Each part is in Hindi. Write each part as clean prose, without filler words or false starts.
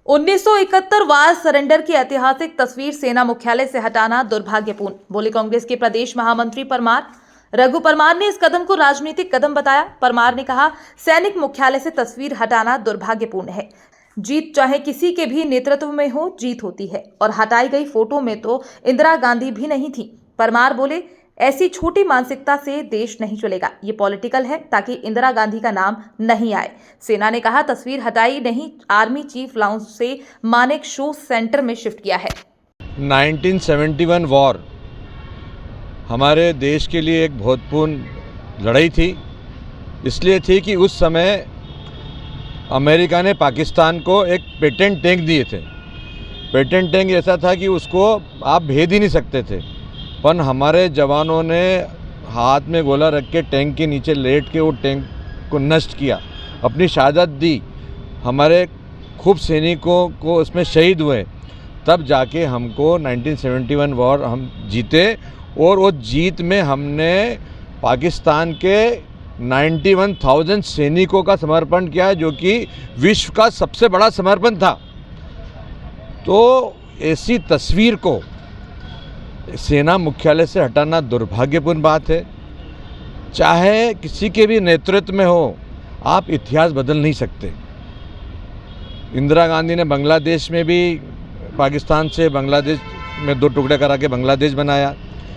1971 वार सरेंडर की ऐतिहासिक तस्वीर सेना मुख्यालय से हटाना दुर्भाग्यपूर्ण, बोले कांग्रेस के प्रदेश महामंत्री परमार। रघु परमार ने इस कदम को राजनीतिक कदम बताया। परमार ने कहा, सैनिक मुख्यालय से तस्वीर हटाना दुर्भाग्यपूर्ण है। जीत चाहे किसी के भी नेतृत्व में हो, जीत होती है। और हटाई गई फोटो में तो इंदिरा गांधी भी नहीं थी। परमार बोले, ऐसी छोटी मानसिकता से देश नहीं चलेगा। ये पॉलिटिकल है ताकि इंदिरा गांधी का नाम नहीं आए। सेना ने कहा, तस्वीर हटाई नहीं, आर्मी चीफ लाउंज से मानेक शो सेंटर में शिफ्ट किया है। 1971 वॉर हमारे देश के लिए एक महत्वपूर्ण लड़ाई थी। इसलिए थी कि उस समय अमेरिका ने पाकिस्तान को एक पेटेंट टैंक दिए थे। पेटेंट टैंक ऐसा था कि उसको आप भेद ही नहीं सकते थे, पर हमारे जवानों ने हाथ में गोला रख के टैंक के नीचे लेट के वो टैंक को नष्ट किया, अपनी शहादत दी। हमारे खूब सैनिकों को उसमें शहीद हुए। तब जाके हमको 1971 वॉर हम जीते और वो जीत में हमने पाकिस्तान के 91,000 सैनिकों का समर्पण किया, जो कि विश्व का सबसे बड़ा समर्पण था। तो ऐसी तस्वीर को सेना मुख्यालय से हटाना दुर्भाग्यपूर्ण बात है। चाहे किसी के भी नेतृत्व में हो, आप इतिहास बदल नहीं सकते। इंदिरा गांधी ने बांग्लादेश में भी पाकिस्तान से बांग्लादेश में 2 टुकड़े करा के बांग्लादेश बनाया।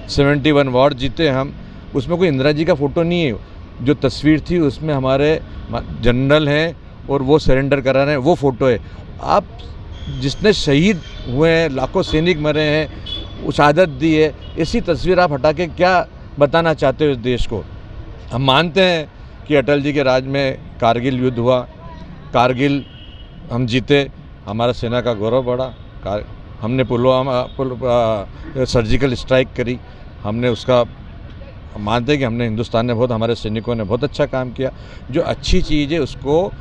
71 वॉर जीते हम। उसमें कोई इंदिरा जी का फ़ोटो नहीं है। जो तस्वीर थी उसमें हमारे जनरल हैं और वो सरेंडर करा रहे हैं, वो फ़ोटो है। आप जिसने शहीद हुए हैं, लाखों सैनिक मरे हैं, शहादत दी है, ऐसी तस्वीर आप हटा के क्या बताना चाहते हो इस देश को? हम मानते हैं कि अटल जी के राज में कारगिल युद्ध हुआ, कारगिल हम जीते, हमारा सेना का गौरव बढ़ा। हमने पुलवामा सर्जिकल स्ट्राइक करी, हमने उसका मानते हैं कि हमने हिंदुस्तान ने हमारे सैनिकों ने बहुत अच्छा काम किया। जो अच्छी चीज़ है उसको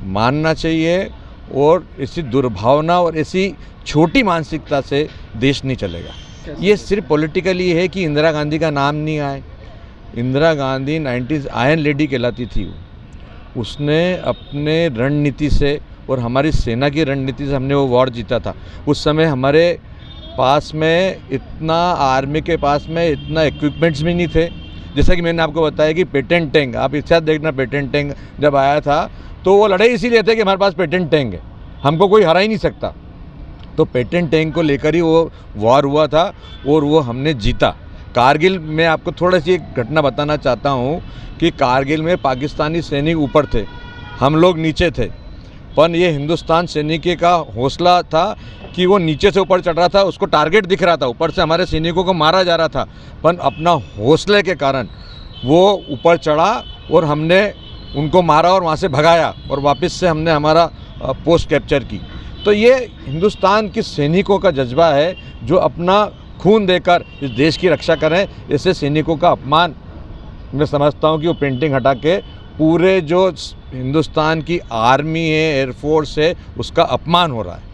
मानना चाहिए, और इसी दुर्भावना और ऐसी छोटी मानसिकता से देश नहीं चलेगा। ये सिर्फ पॉलिटिकली है कि इंदिरा गांधी का नाम नहीं आए। Indira Gandhi 90s iron lady कहलाती थी। उसने अपने रणनीति से और हमारी सेना की रणनीति से हमने वो वॉर जीता था। उस समय हमारे पास में इतना, आर्मी के पास में इतना इक्विपमेंट्स भी नहीं थे। जैसा कि मैंने आपको बताया कि पेटेंट टैंक, आप एक साथ देखना, पेटेंट टैंक जब आया था तो वो लड़ाई इसीलिए थे कि हमारे पास पेटेंट टैंक है, हमको कोई हरा ही नहीं सकता। तो पेटेंट टैंक को लेकर ही वो वॉर हुआ था और वो हमने जीता। कारगिल में आपको थोड़ा सी एक घटना बताना चाहता हूँ कि कारगिल में पाकिस्तानी सैनिक ऊपर थे, हम लोग नीचे थे। पर ये हिंदुस्तान सैनिक का हौसला था कि वो नीचे से ऊपर चढ़ रहा था, उसको टारगेट दिख रहा था, ऊपर से हमारे सैनिकों को मारा जा रहा था, पर अपना हौसले के कारण वो ऊपर चढ़ा और हमने उनको मारा और वहाँ से भगाया और वापस से हमने हमारा पोस्ट कैप्चर की। तो ये हिंदुस्तान के सैनिकों का जज्बा है, जो अपना खून देकर इस देश की रक्षा करें। ऐसे सैनिकों का अपमान मैं समझता हूँ कि वो पेंटिंग हटा के पूरे जो हिंदुस्तान की आर्मी है, एयरफोर्स है, उसका अपमान हो रहा है।